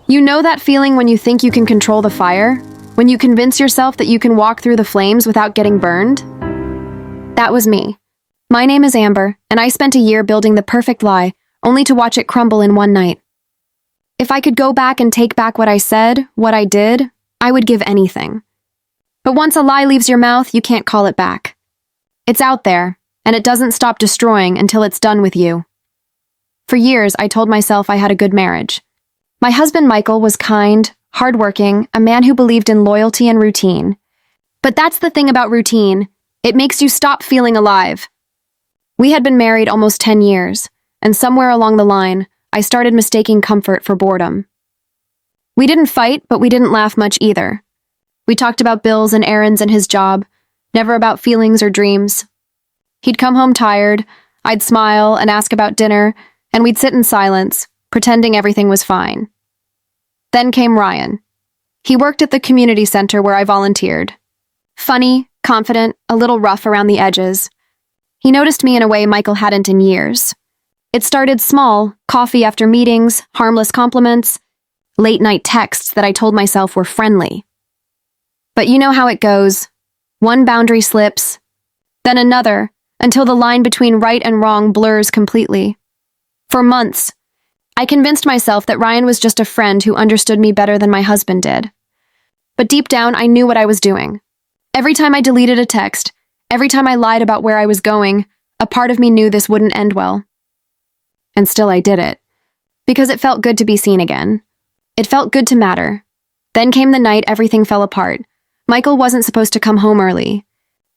You know that feeling when you think you can control the fire? When you convince yourself that you can walk through the flames without getting burned? That was me. My name is Amber, and I spent a year building the perfect lie, only to watch it crumble in one night. If I could go back and take back what I said, what I did, I would give anything. But once a lie leaves your mouth, you can't call it back. It's out there, and it doesn't stop destroying until it's done with you. For years, I told myself I had a good marriage. My husband Michael was kind, hardworking, a man who believed in loyalty and routine. But that's the thing about routine. It makes you stop feeling alive. We had been married almost 10 years, and somewhere along the line, I started mistaking comfort for boredom. We didn't fight, but we didn't laugh much either. We talked about bills and errands and his job, never about feelings or dreams. He'd come home tired, I'd smile and ask about dinner, and we'd sit in silence, pretending everything was fine. Then came Ryan. He worked at the community center where I volunteered. Funny, confident, a little rough around the edges. He noticed me in a way Michael hadn't in years. It started small, coffee after meetings, harmless compliments, late-night texts that I told myself were friendly. But you know how it goes. One boundary slips, then another, until the line between right and wrong blurs completely. For months, I convinced myself that Ryan was just a friend who understood me better than my husband did. But deep down, I knew what I was doing. Every time I deleted a text, every time I lied about where I was going, a part of me knew this wouldn't end well. And still I did it. Because it felt good to be seen again. It felt good to matter. Then came the night everything fell apart. Michael wasn't supposed to come home early.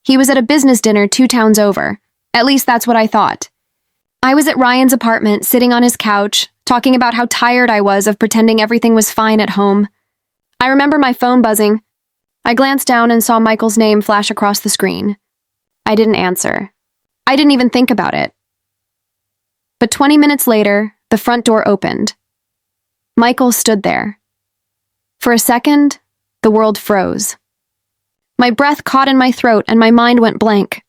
He was at a business dinner 2 towns over. At least that's what I thought. I was at Ryan's apartment, sitting on his couch, talking about how tired I was of pretending everything was fine at home. I remember my phone buzzing. I glanced down and saw Michael's name flash across the screen. I didn't answer. I didn't even think about it. But 20 minutes later, the front door opened. Michael stood there. For a second, the world froze. My breath caught in my throat and my mind went blank.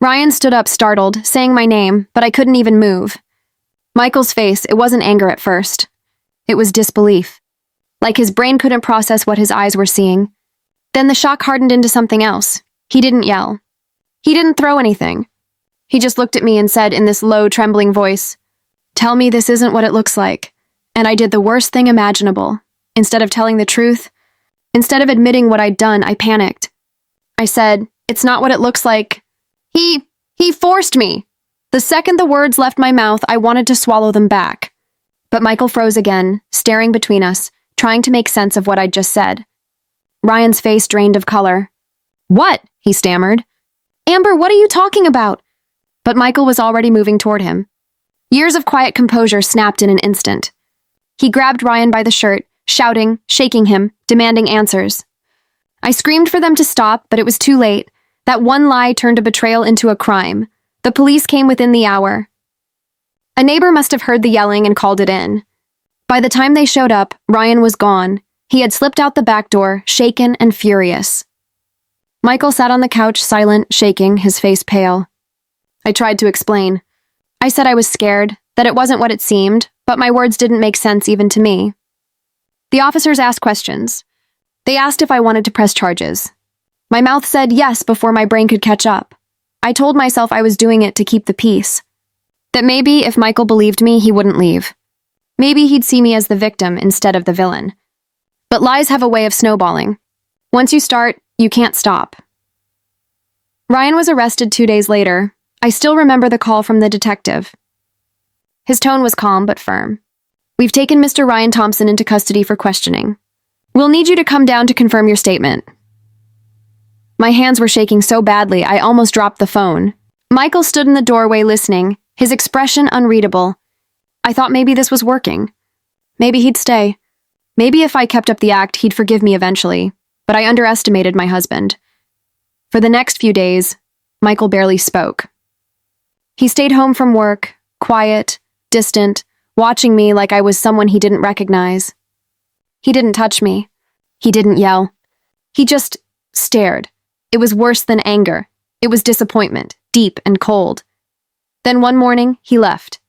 Ryan stood up startled, saying my name, but I couldn't even move. Michael's face, it wasn't anger at first. It was disbelief. Like his brain couldn't process what his eyes were seeing. Then the shock hardened into something else. He didn't yell. He didn't throw anything. He just looked at me and said in this low, trembling voice, "Tell me this isn't what it looks like." And I did the worst thing imaginable. Instead of telling the truth, instead of admitting what I'd done, I panicked. I said, "It's not what it looks like. He forced me." The second the words left my mouth, I wanted to swallow them back. But Michael froze again, staring between us, trying to make sense of what I'd just said. Ryan's face drained of color. "What?" he stammered. "Amber, what are you talking about?" But Michael was already moving toward him. Years of quiet composure snapped in an instant. He grabbed Ryan by the shirt, shouting, shaking him, demanding answers. I screamed for them to stop, but it was too late. That one lie turned a betrayal into a crime. The police came within the hour. A neighbor must have heard the yelling and called it in. By the time they showed up, Ryan was gone. He had slipped out the back door, shaken and furious. Michael sat on the couch, silent, shaking, his face pale. I tried to explain. I said I was scared, that it wasn't what it seemed, but my words didn't make sense even to me. The officers asked questions. They asked if I wanted to press charges. My mouth said yes before my brain could catch up. I told myself I was doing it to keep the peace. That maybe if Michael believed me, he wouldn't leave. Maybe he'd see me as the victim instead of the villain. But lies have a way of snowballing. Once you start, you can't stop. Ryan was arrested 2 days later. I still remember the call from the detective. His tone was calm but firm. "We've taken Mr. Ryan Thompson into custody for questioning. We'll need you to come down to confirm your statement." My hands were shaking so badly I almost dropped the phone. Michael stood in the doorway listening, his expression unreadable. I thought maybe this was working. Maybe he'd stay. Maybe if I kept up the act, he'd forgive me eventually. But I underestimated my husband. For the next few days, Michael barely spoke. He stayed home from work, quiet, distant, watching me like I was someone he didn't recognize. He didn't touch me. He didn't yell. He just stared. It was worse than anger. It was disappointment, deep and cold. Then one morning, he left.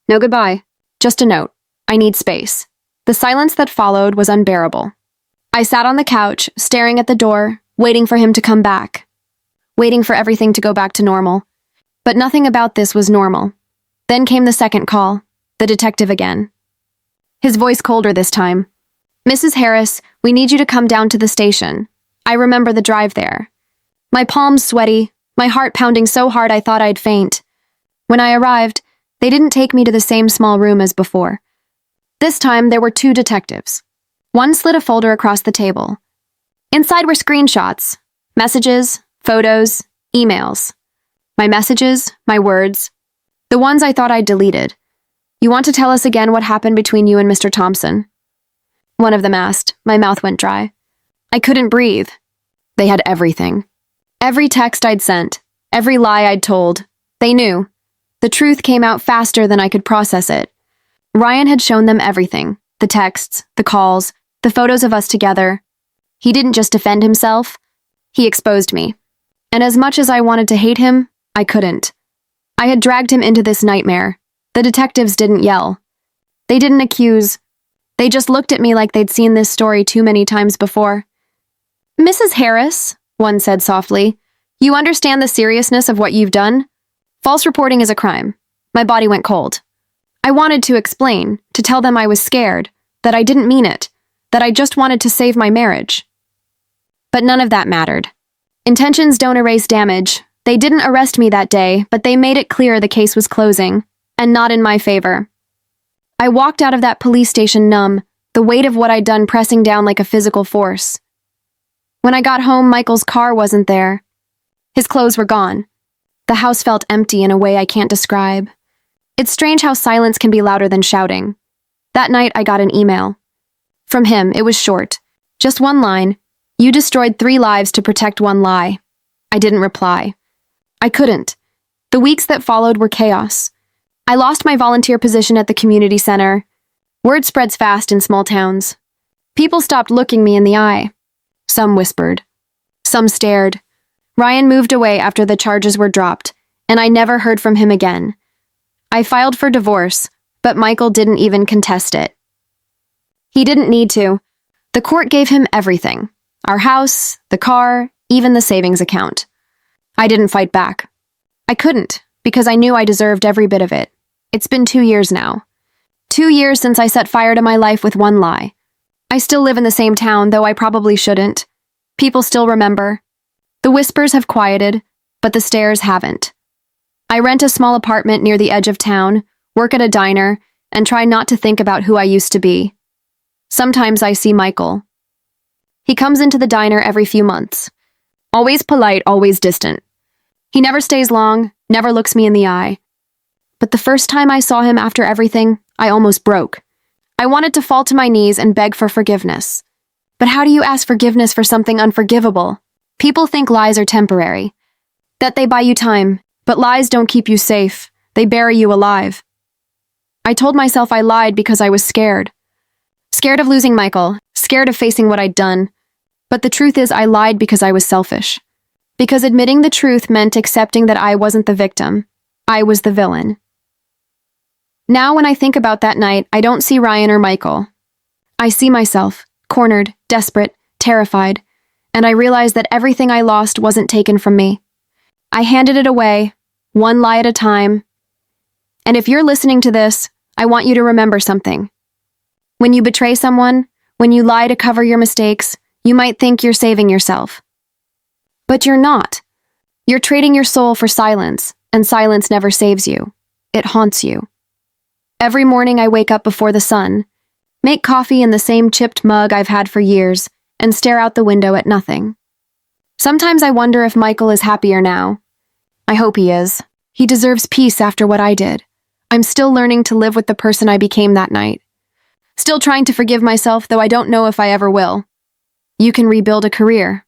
No goodbye. Just a note. I need space. The silence that followed was unbearable. I sat on the couch, staring at the door, waiting for him to come back. Waiting for everything to go back to normal. But nothing about this was normal. Then came the second call, the detective again. His voice colder this time. "Mrs. Harris, we need you to come down to the station. I remember the drive there." My palms sweaty, my heart pounding so hard I thought I'd faint. When I arrived, they didn't take me to the same small room as before. This time, there were two detectives. One slid a folder across the table. Inside were screenshots, messages, photos, emails. My messages, my words, the ones I thought I'd deleted. "You want to tell us again what happened between you and Mr. Thompson?" One of them asked. My mouth went dry. I couldn't breathe. They had everything. Every text I'd sent, every lie I'd told. They knew. The truth came out faster than I could process it. Ryan had shown them everything. The texts, the calls, the photos of us together. He didn't just defend himself. He exposed me. And as much as I wanted to hate him, I couldn't. I had dragged him into this nightmare. The detectives didn't yell. They didn't accuse. They just looked at me like they'd seen this story too many times before. "Mrs. Harris," one said softly, "you understand the seriousness of what you've done? False reporting is a crime." My body went cold. I wanted to explain, to tell them I was scared, that I didn't mean it, that I just wanted to save my marriage. But none of that mattered. Intentions don't erase damage. They didn't arrest me that day, but they made it clear the case was closing, and not in my favor. I walked out of that police station numb, the weight of what I'd done pressing down like a physical force. When I got home, Michael's car wasn't there. His clothes were gone. The house felt empty in a way I can't describe. It's strange how silence can be louder than shouting. That night, I got an email. From him, it was short. Just one line. "You destroyed 3 lives to protect 1 lie." I didn't reply. I couldn't. The weeks that followed were chaos. I lost my volunteer position at the community center. Word spreads fast in small towns. People stopped looking me in the eye. Some whispered. Some stared. Ryan moved away after the charges were dropped, and I never heard from him again. I filed for divorce, but Michael didn't even contest it. He didn't need to. The court gave him everything. Our house, the car, even the savings account. I didn't fight back. I couldn't, because I knew I deserved every bit of it. It's been 2 years now. 2 years since I set fire to my life with 1 lie. I still live in the same town, though I probably shouldn't. People still remember. The whispers have quieted, but the stares haven't. I rent a small apartment near the edge of town, work at a diner, and try not to think about who I used to be. Sometimes I see Michael. He comes into the diner every few months. Always polite, always distant. He never stays long, never looks me in the eye. But the first time I saw him after everything, I almost broke. I wanted to fall to my knees and beg for forgiveness. But how do you ask forgiveness for something unforgivable? People think lies are temporary, that they buy you time, but lies don't keep you safe. They bury you alive. I told myself I lied because I was scared. Scared of losing Michael, scared of facing what I'd done. But the truth is I lied because I was selfish. Because admitting the truth meant accepting that I wasn't the victim. I was the villain. Now when I think about that night, I don't see Ryan or Michael. I see myself, cornered, desperate, terrified, and I realize that everything I lost wasn't taken from me. I handed it away, 1 lie at a time. And if you're listening to this, I want you to remember something. When you betray someone, when you lie to cover your mistakes, you might think you're saving yourself. But you're not. You're trading your soul for silence, and silence never saves you. It haunts you. Every morning I wake up before the sun, make coffee in the same chipped mug I've had for years, and stare out the window at nothing. Sometimes I wonder if Michael is happier now. I hope he is. He deserves peace after what I did. I'm still learning to live with the person I became that night. Still trying to forgive myself, though I don't know if I ever will. You can rebuild a career.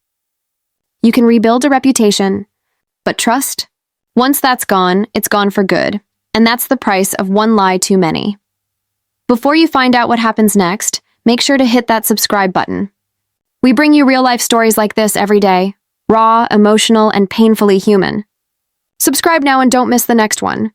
You can rebuild a reputation. But trust? Once that's gone, it's gone for good. And that's the price of 1 lie too many. Before you find out what happens next, make sure to hit that subscribe button. We bring you real-life stories like this every day. Raw, emotional, and painfully human. Subscribe now and don't miss the next one.